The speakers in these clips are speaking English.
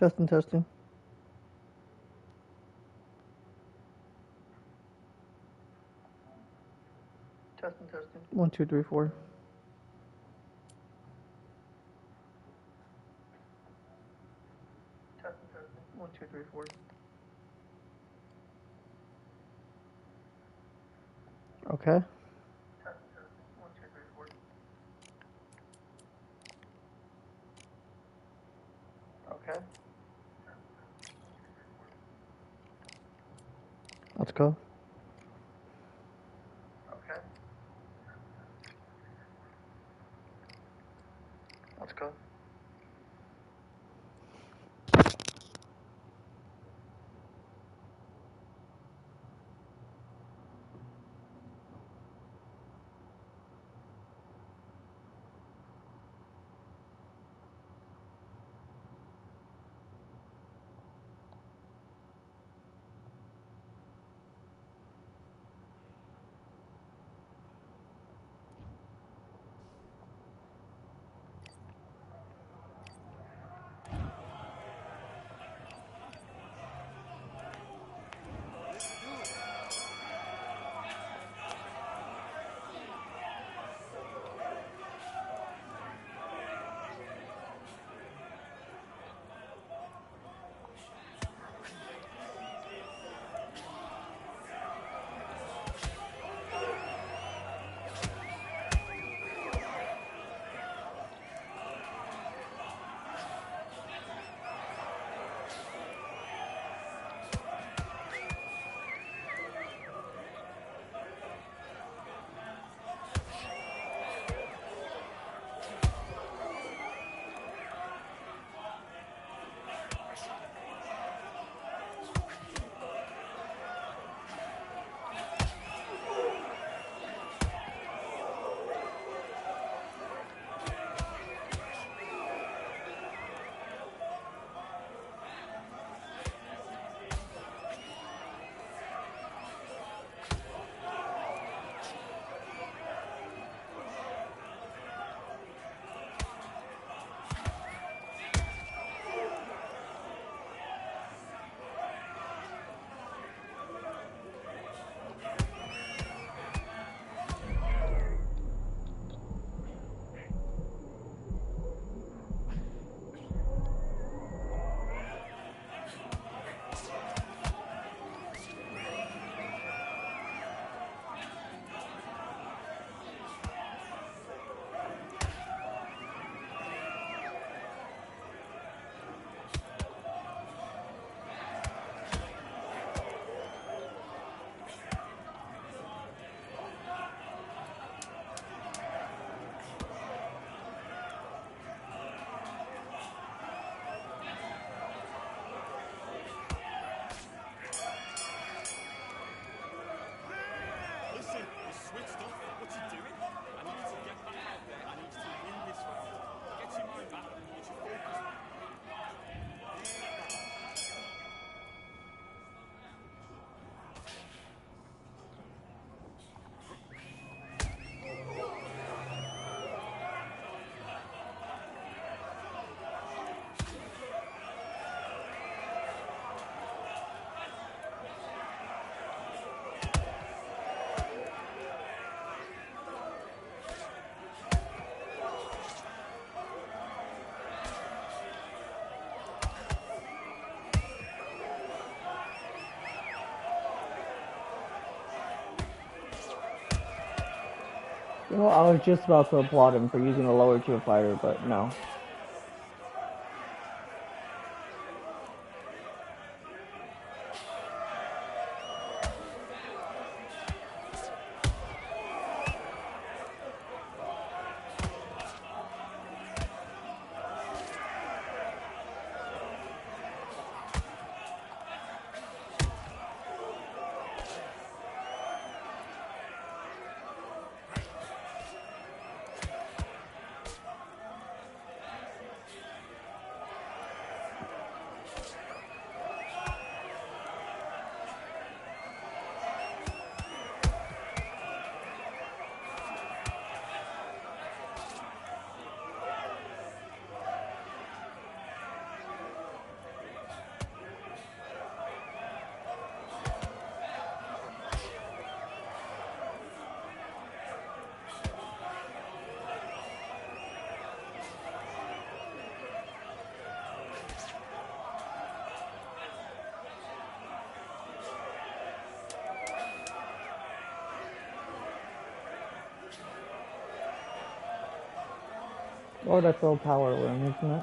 Testing, testing. Testing, testing. 1, 2, 3, 4. Testing, testing. 1, 2, 3, 4. Okay. Testing, testing. 1, 2, 3, 4. Okay. Let's go. Okay. Let's go. You know, I was just about to applaud him for using a lower tier fighter, but no. Or that's throw power ring, isn't it?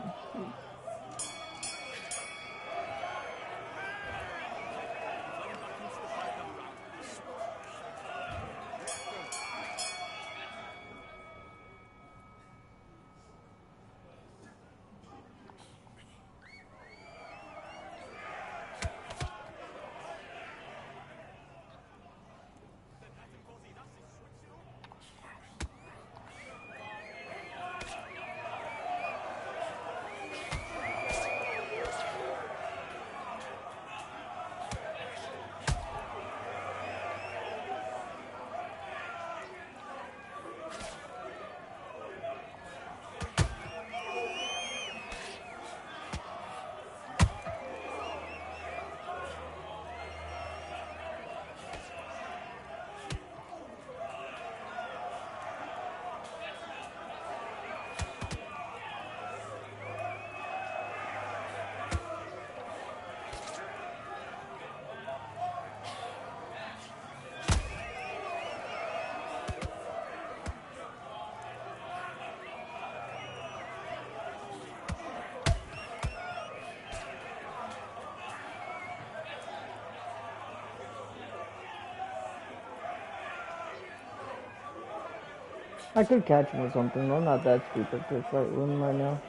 I could catch him with something. I'm not that stupid to fight with him right now.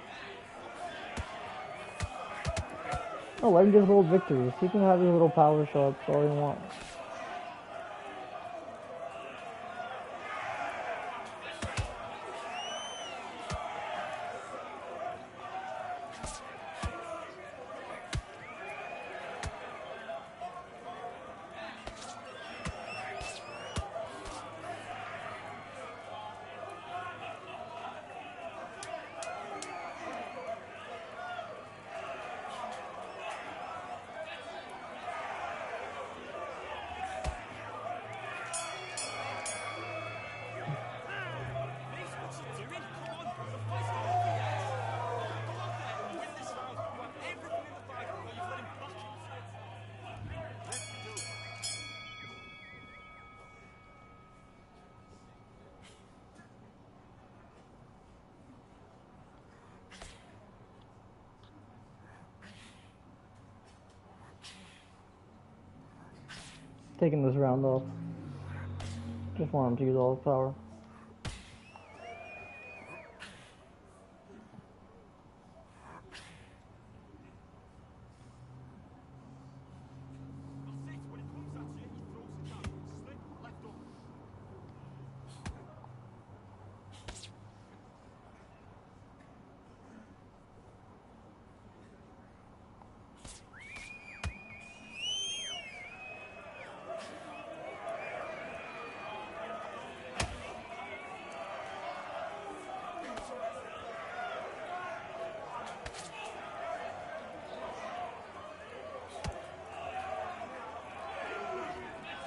Oh, let him just hold victories. He can have his little power shots all he wants. Taking this round off. Just want him to use all his power.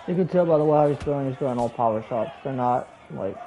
You can tell by the way he's throwing all power shots. They're not, like...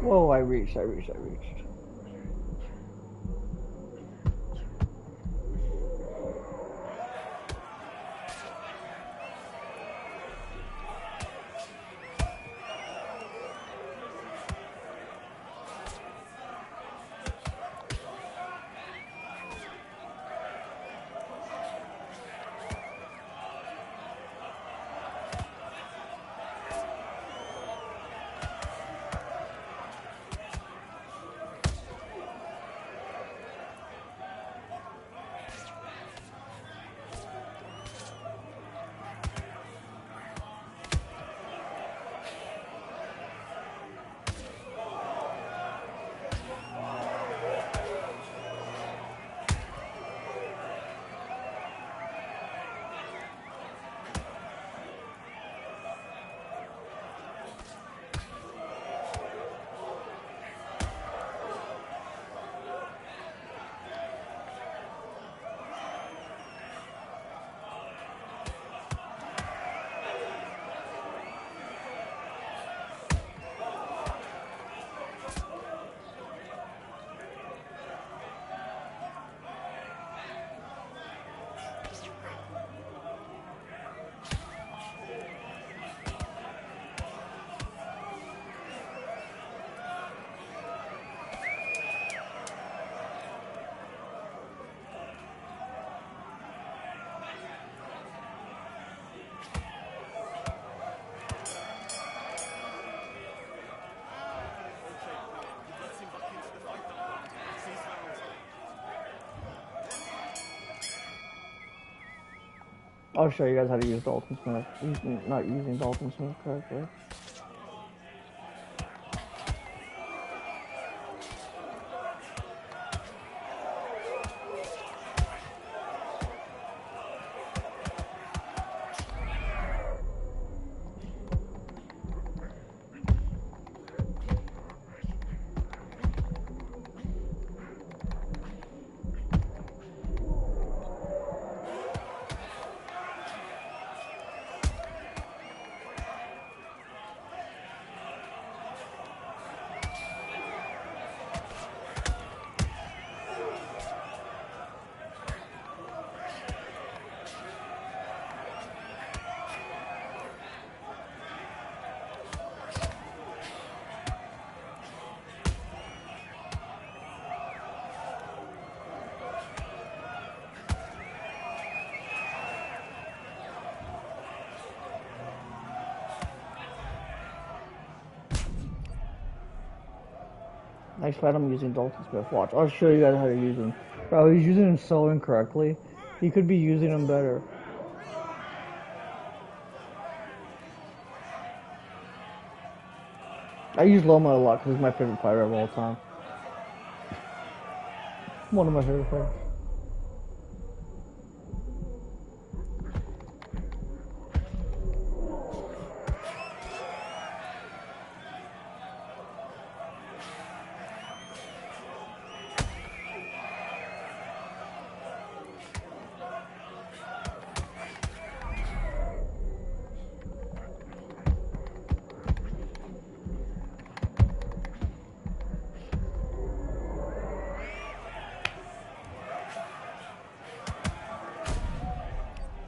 Whoa, I reached. I'll show you guys how to use Dalton Smith. Not using Dalton Smith correctly. Next fight I'm using Dalton Smith. Watch. I'll show you guys how to use him. Bro, he's using him so incorrectly. He could be using him better. I use Loma a lot because he's my favorite fighter of all time. One of my favorite fighters.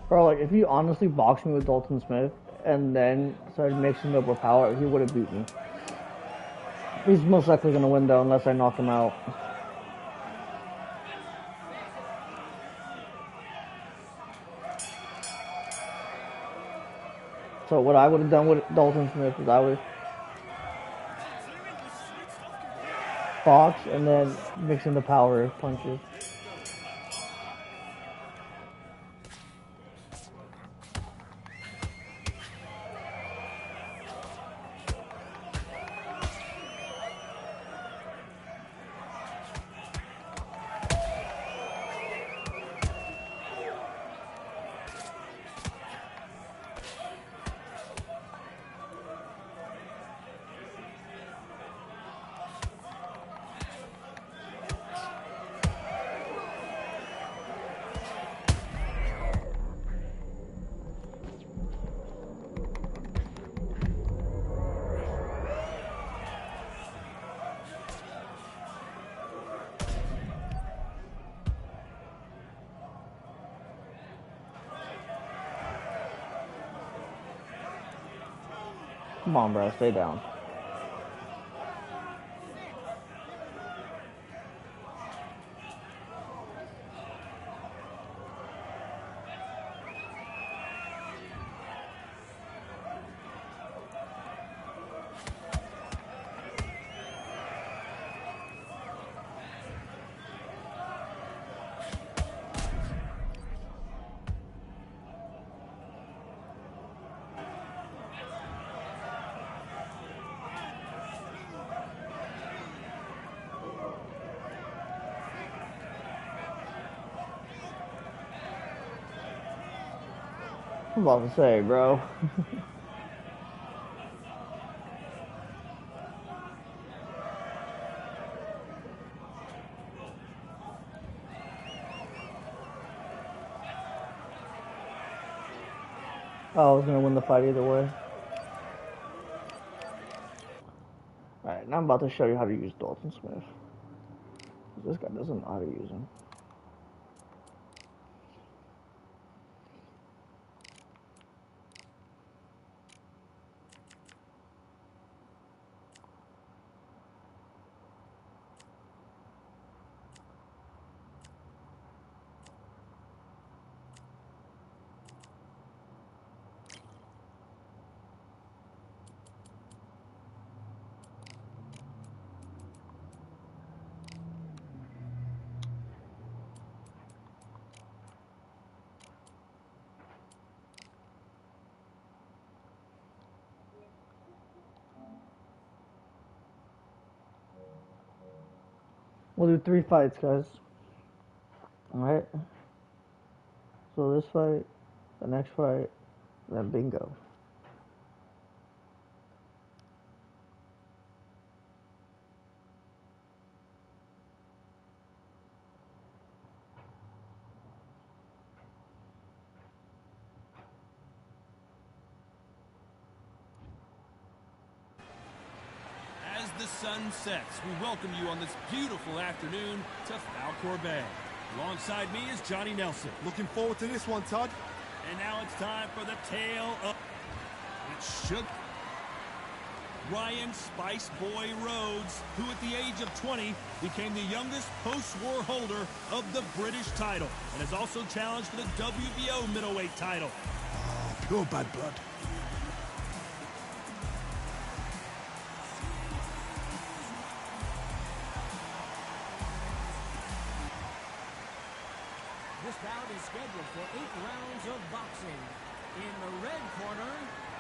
Bro, like, if he honestly boxed me with Dalton Smith and then started mixing it up with power, he would have beat me. He's most likely going to win, though, unless I knock him out. So what I would have done with Dalton Smith is I would box and then mix in the power punches. Come on, bro. Stay down. I'm about to say, bro. Oh, I was gonna win the fight either way. Alright, now I'm about to show you how to use Dalton Smith. This guy doesn't know how to use him. We'll do 3 fights, guys. Alright? So this fight, the next fight, then bingo. As the sun sets, we welcome you on this beautiful afternoon to Falcor Bay. Alongside me is Johnny Nelson. Looking forward to this one, Todd. And now it's time for the tale of... It shook Ryan Spice Boy Rhodes, who at the age of 20 became the youngest post-war holder of the British title and has also challenged for the WBO middleweight title. Oh, pure bad blood. This bout is scheduled for 8 rounds of boxing. In the red corner,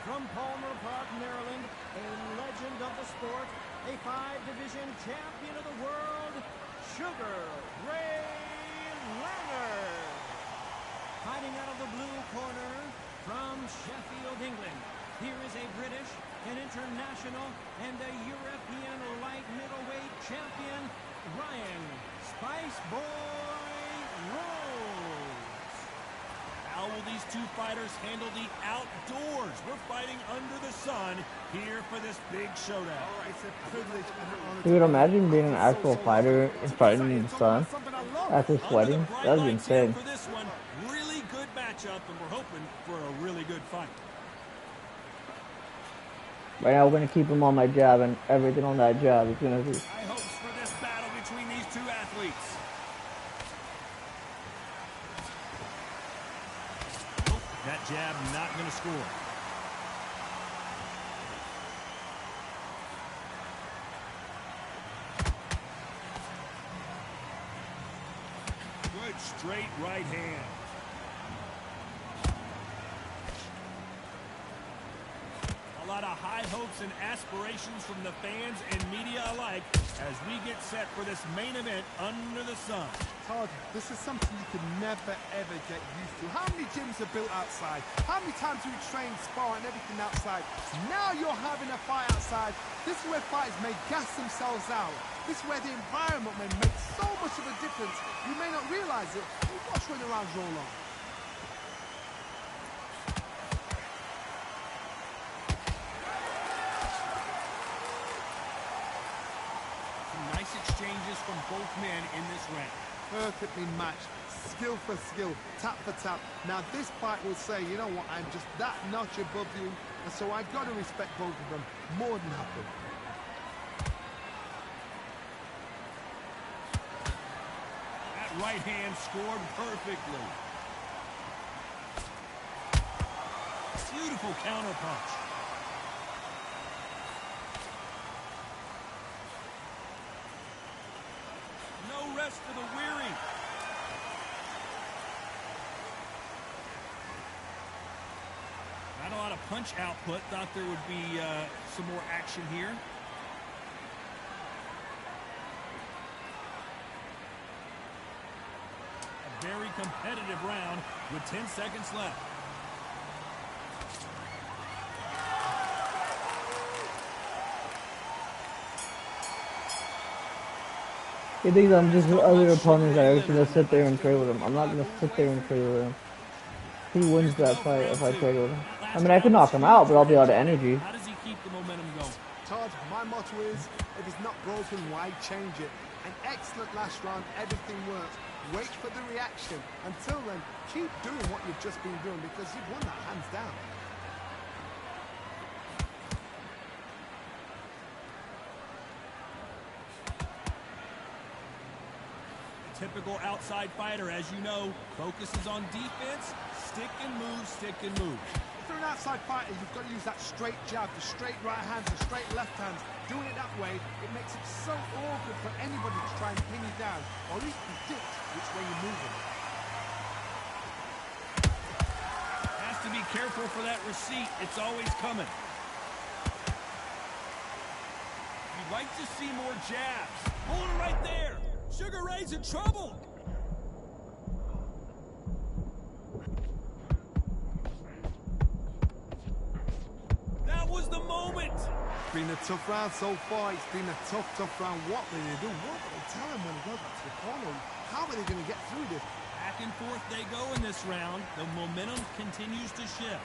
from Palmer Park, Maryland, a legend of the sport, a 5-division champion of the world, Sugar Ray Leonard. Fighting out of the blue corner, from Sheffield, England, here is a British, an international, and a European light middleweight champion, Ryan Spice Boy Rhodes. How will these two fighters handle the outdoors? We're fighting under the sun here for this big showdown. It's a privilege and an honor. Dude, imagine being an actual fighter and fighting in the sun after sweating. That'd be insane. For this one, really good matchup, and we're hoping for a really good fight. Right now, we're gonna keep him on my jab, and everything on that jab is gonna be. High hopes for this battle between these two athletes. That jab not going to score. Good straight right hand. A lot of high hopes and aspirations from the fans and media alike as we get set for this main event under the sun. Todd, this is something you could never, ever get used to. How many gyms are built outside? How many times do we train, spar, and everything outside? Now you're having a fight outside. This is where fighters may gas themselves out. This is where the environment may make so much of a difference. You may not realize it. You watch when the rounds roll on. Nice exchanges from both men in this round. Perfectly matched, skill for skill, tap for tap. Now this fight will say, you know what, I'm just that notch above you. And so I've got to respect both of them more than happy. That right hand scored perfectly. Beautiful counter punch. No rest for the weary. Not a lot of punch output. Thought there would be some more action here. A very competitive round with 10 seconds left. He thinks I'm just other opponents that are just gonna sit there and trade with him. I'm not gonna sit there and trade with him. He wins that fight if I trade with him. I mean, I can knock him out, but I'll be out of energy. How does he keep the momentum going? Todd, my motto is, if it's not broken, why change it? An excellent last round, everything works. Wait for the reaction. Until then, keep doing what you've just been doing because you've won that hands down. Typical outside fighter, as you know, focuses on defense, stick and move, stick and move. If you're an outside fighter, you've got to use that straight jab, the straight right hands, the straight left hands. Doing it that way, it makes it so awkward for anybody to try and pin you down, or at least predict which way you're moving. Has to be careful for that receipt. It's always coming. You'd like to see more jabs. Hold it right there. Sugar Ray's in trouble. That was the moment. It's been a tough round so far. It's been a tough round. What will they do? What will they tell him when he goes back to the corner? How are they going to get through this? Back and forth they go in this round. The momentum continues to shift.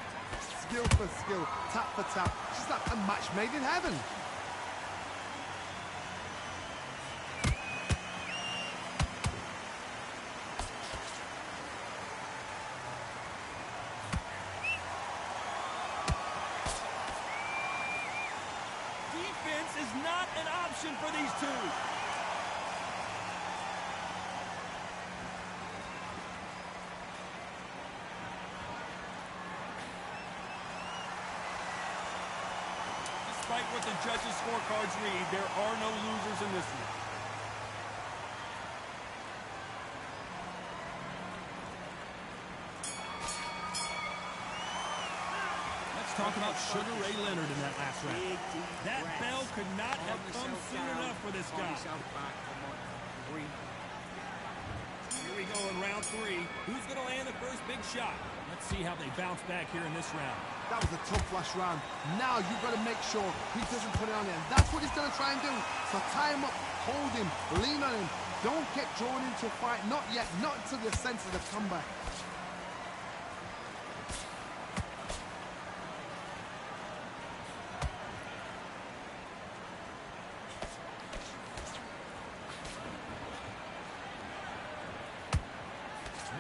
Skill for skill, tap for tap. It's just like a match made in heaven. Is not an option for these two. Despite what the judges' scorecards read, there are no losers in this one. Talk about Sugar Ray Leonard in that last round. That bell could not have come soon enough for this guy. Here we go in round 3. Who's going to land the first big shot? Let's see how they bounce back here in this round. That was a tough last round. Now you've got to make sure he doesn't put it on him. That's what he's going to try and do. So tie him up, hold him, lean on him. Don't get drawn into a fight. Not yet. Not until your senses have come back.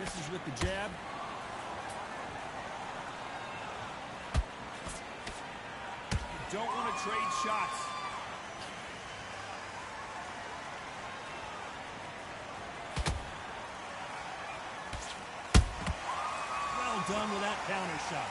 Misses with the jab. You don't want to trade shots. Well done with that counter shot.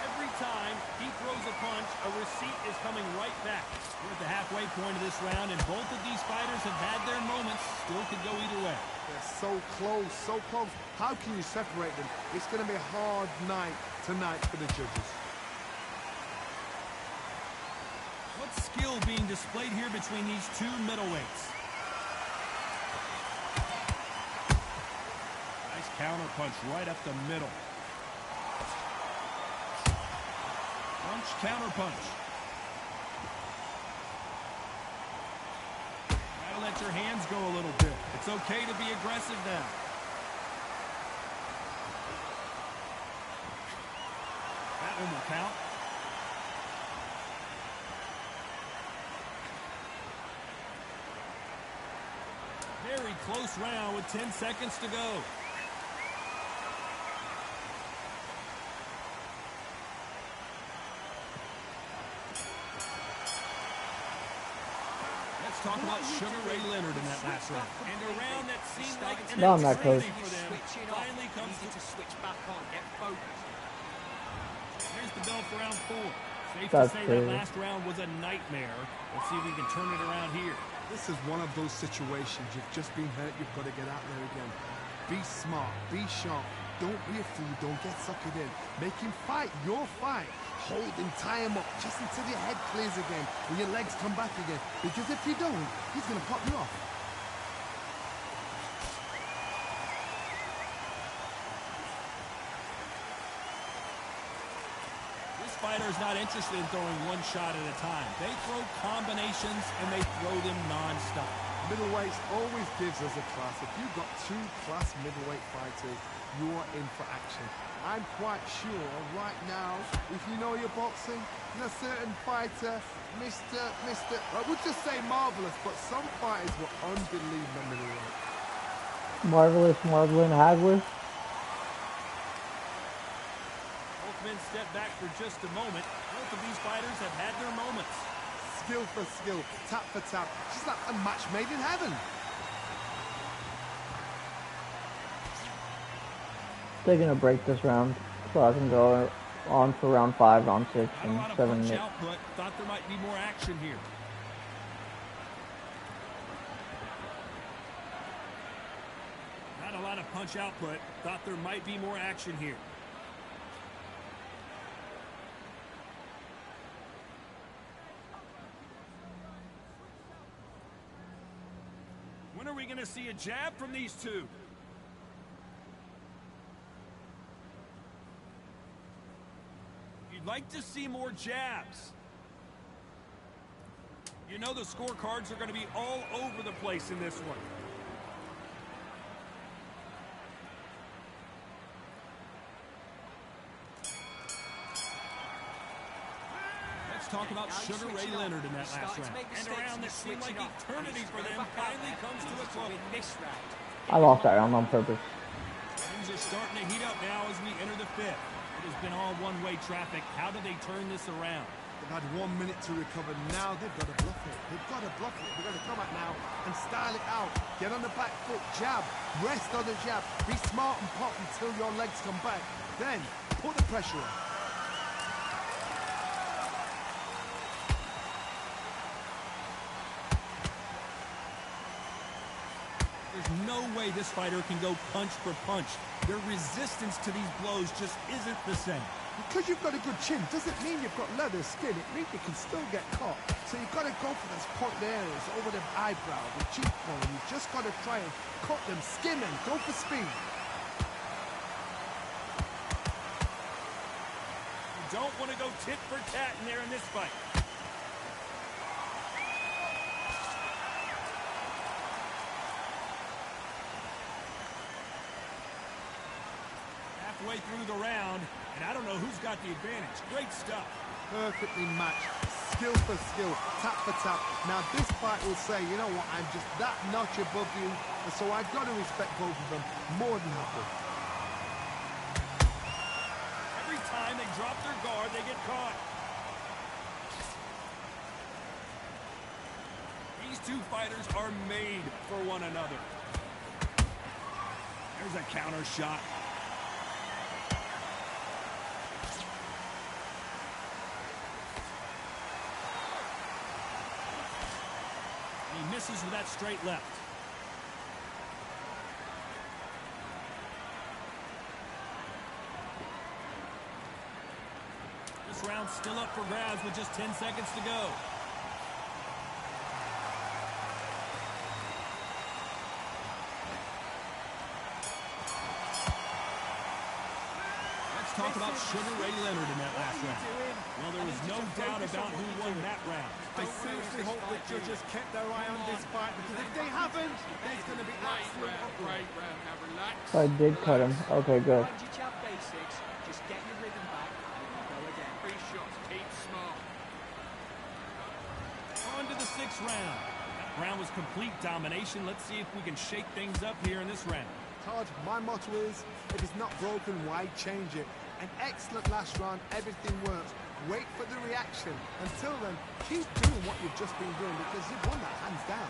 Every time he throws a punch, a receipt is coming right back. We're at the halfway point of this round, and both of these fighters have had their moments. Still could go either way. They're so close, so close. How can you separate them? It's going to be a hard night tonight for the judges. What skill being displayed here between these two middleweights? Nice counter punch right up the middle. Punch, counter punch. Gotta let your hands go a little bit. It's okay to be aggressive now. That one will count. Very close round with 10 seconds to go. Let's talk about Sugar Ray Leonard in that last round. And a round that seemed like an Down that eternity coach. for them finally comes to switch back on, get focused. Here's the bell for round 4. Safe That's to say crazy. that last round was a nightmare. Let's see if we can turn it around here. This is one of those situations. You've just been hurt. You've got to get out there again. Be smart. Be sharp. Don't be a fool. Don't get suckered in. Make him fight your fight. Hold him, tie him up, just until your head clears again and your legs come back again. Because if you don't, he's going to pop you off. This fighter is not interested in throwing one shot at a time. They throw combinations and they throw them non-stop. Middleweights always gives us a class. If you've got 2 class middleweight fighters, you are in for action. I'm quite sure right now, if you know your boxing, a certain fighter, I would just say marvelous, but some fighters were unbelievable middleweight. Marvelous, Marvelin, Hagler. Both men step back for just a moment. Both of these fighters have had their moments. Skill for skill, tap for tap. Just like a match made in heaven. They're gonna break this round, so I can go on for round 5, round 6, Not a and lot of 7 punch and 8. output. Thought there might be more action here. Not a lot of punch output. Thought there might be more action here. When are we going to see a jab from these two? You'd like to see more jabs. You know the scorecards are going to be all over the place in this one. Let's talk about Sugar Ray Leonard in that last round. And a round that seemed like eternity for them finally comes to a close. I lost that round on purpose. Things are starting to heat up now as we enter the 5th. It has been all one-way traffic. How do they turn this around? They've had 1 minute to recover. Now they've got to bluff it. They've got to bluff it. They've got to come out now and style it out. Get on the back foot, jab, rest on the jab. Be smart and pop until your legs come back. Then put the pressure on. There's no way this fighter can go punch for punch. Their resistance to these blows just isn't the same. Because you've got a good chin doesn't mean you've got leather skin. It means you can still get caught. So you've got to go for those point areas over the eyebrow, the cheekbone. You've just got to try and cut them, skim them, go for speed. You don't want to go tit for tat in there in this fight. Halfway through the round, and I don't know who's got the advantage. Great stuff. Perfectly matched, skill for skill, tap for tap. Now this fight will say, you know what, I'm just that notch above you, and so I've got to respect both of them more than happy. Every time they drop their guard, they get caught. These two fighters are made for one another. There's a counter shot. He misses with that straight left. This round's still up for grabs with just 10 seconds to go. Let's talk about Sugar Ray Leonard in that last round. Well, there was no doubt about who won that round. I seriously hope the judges kept their eye on this fight, because if they haven't, there's going to be absolute uproar. So I did cut him. Okay, good. Find your jab basics, just get your rhythm back, and go again. 3 shots, keep smart. On to the 6th round. That round was complete domination. Let's see if we can shake things up here in this round. Todd, my motto is, if it's not broken, why change it? An excellent last round, everything works. Wait for the reaction. Until then, keep doing what you've just been doing because you've won that hands down.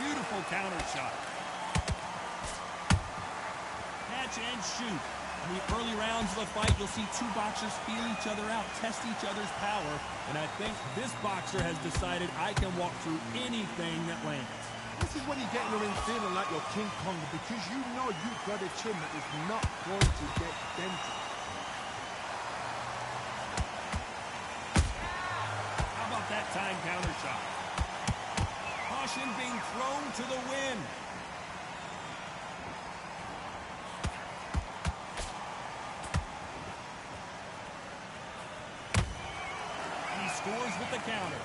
Beautiful counter shot. Catch and shoot. In the early rounds of the fight, you'll see two boxers feel each other out, test each other's power, and I think this boxer has decided I can walk through anything that lands. This is when you get in the ring feeling like you're King Kong because you know you've got a chin that is not going to get dented. How about that time counter shot? Caution being thrown to the wind. Scores with the counter.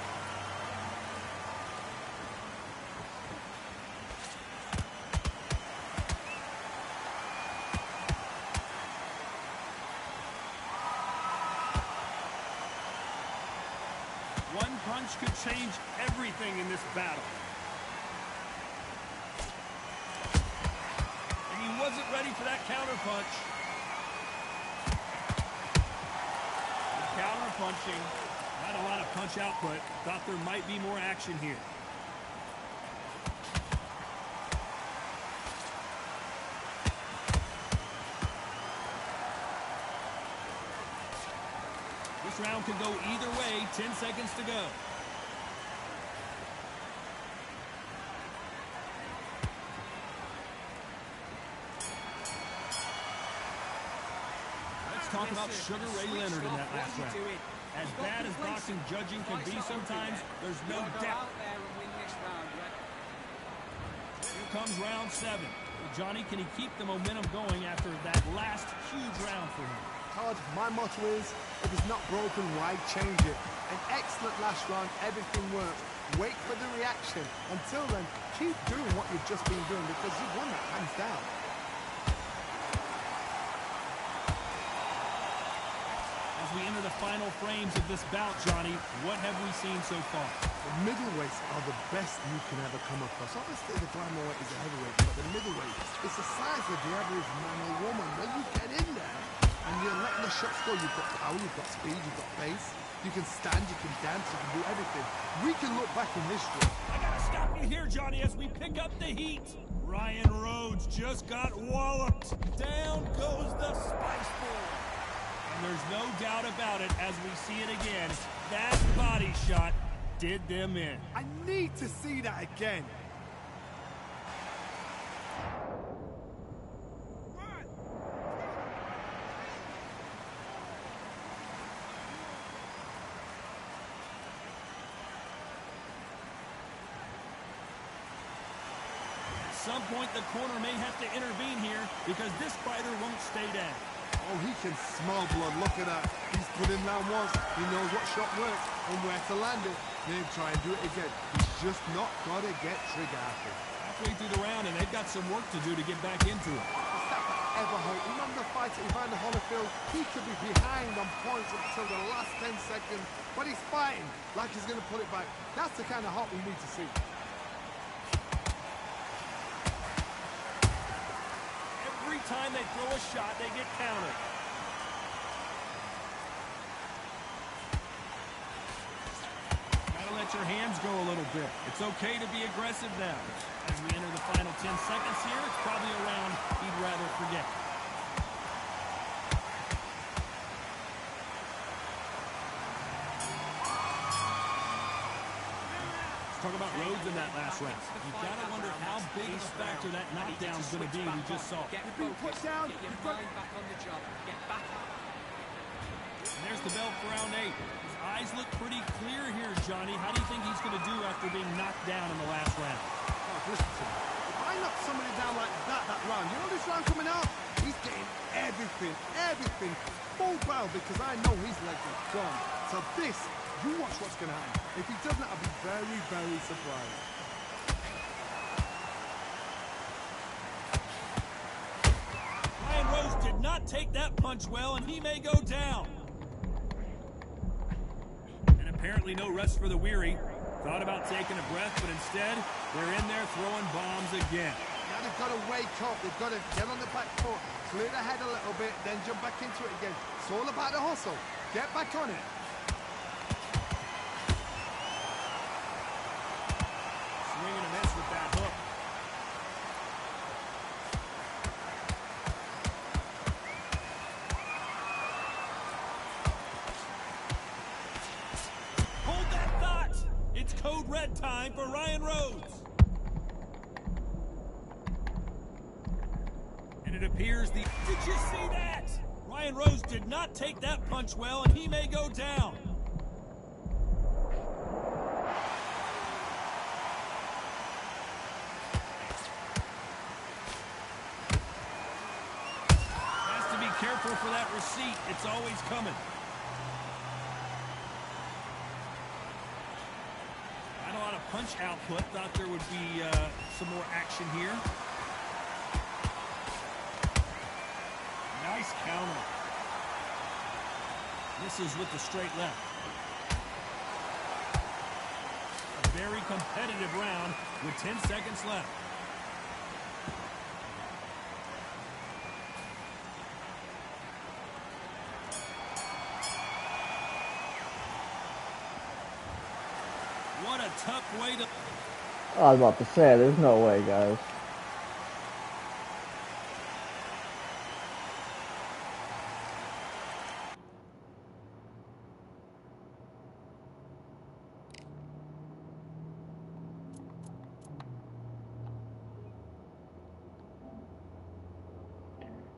One punch could change everything in this battle. And he wasn't ready for that counter punch. Counter punching. Not a lot of punch output. Thought there might be more action here. This round could go either way. 10 seconds to go. Let's talk about Sugar Ray Leonard in that last round. As bad as boxing judging can be sometimes, there's no doubt. Here comes round 7. Well, Johnny, can he keep the momentum going after that last huge round for him? Todd, my motto is, if it's not broken, why change it? An excellent last round, everything works. Wait for the reaction. Until then, keep doing what you've just been doing because you've won that hands down. We enter the final frames of this bout, Johnny. What have we seen so far? The middleweights are the best you can ever come across. Obviously, the flyweight is a heavyweight, but the middleweight is the size of the average man or woman. When you get in there and you're letting the shots go, you've got power, you've got speed, you've got pace. You can stand, you can dance, you can do everything. We can look back in history. I gotta stop you here, Johnny, as we pick up the heat. Ryan Rhodes just got walloped. Down goes the Spice Boy. And there's no doubt about it, as we see it again, that body shot did them in. I need to see that again. At some point, the corner may have to intervene here because this fighter won't stay down. Oh, he can smell blood. Look at that. He's put him down once. He knows what shot works and where to land it. Then he'll try and do it again. He's just not got to get trigger happy. Halfway through the round, and they've got some work to do to get back into it. Is that ever hold? Remember the fight at Evander Holyfield? He could be behind on points until the last 10 seconds, but he's fighting like he's going to pull it back. That's the kind of heart we need to see. Every time they throw a shot, they get countered. Gotta let your hands go a little bit. It's okay to be aggressive now. As we enter the final 10 seconds here, it's probably a round he'd rather forget. Talk about Rhodes in that last round. You've got to wonder how big a factor that knockdown is going to be. We just saw. You've been put down. Get your mind back on the job. Get back up. And there's the bell for round 8. His eyes look pretty clear here, Johnny. How do you think he's going to do after being knocked down in the last round? Oh, listen to me. If I knock somebody down like that round, you know this round coming out? He's getting everything full barrel because I know his legs are gone. So this, you watch what's going to happen. If he doesn't, I'll be very, very surprised. Ryan Rhodes did not take that punch well, and he may go down. And apparently no rest for the weary. Thought about taking a breath, but instead, they're in there throwing bombs again. Now they've got to wake up. They've got to get on the back foot, clear the head a little bit, then jump back into it again. It's all about the hustle. Get back on it. Swing and a miss with that hook. Hold that thought. It's code red time for Ryan Rhodes. And it appears the... Did you see that? Ryan Rhodes did not take that punch well, and he may go down. Has to be careful for that receipt. It's always coming. Not a lot of punch output. Thought there would be some more action here. Nice counter. Misses with the straight left. A very competitive round with 10 seconds left. What a tough way to... I was about to say, there's no way, guys.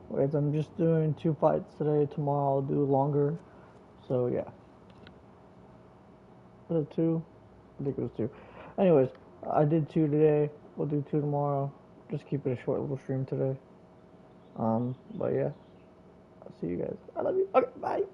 Wait, I'm just doing 2 fights today. Tomorrow I'll do longer. So yeah. Was it 2? I think it was 2. Anyways, I did 2 today. We'll do 2 tomorrow. Just keep it a short little stream today. But yeah. I'll see you guys. I love you. Okay, bye.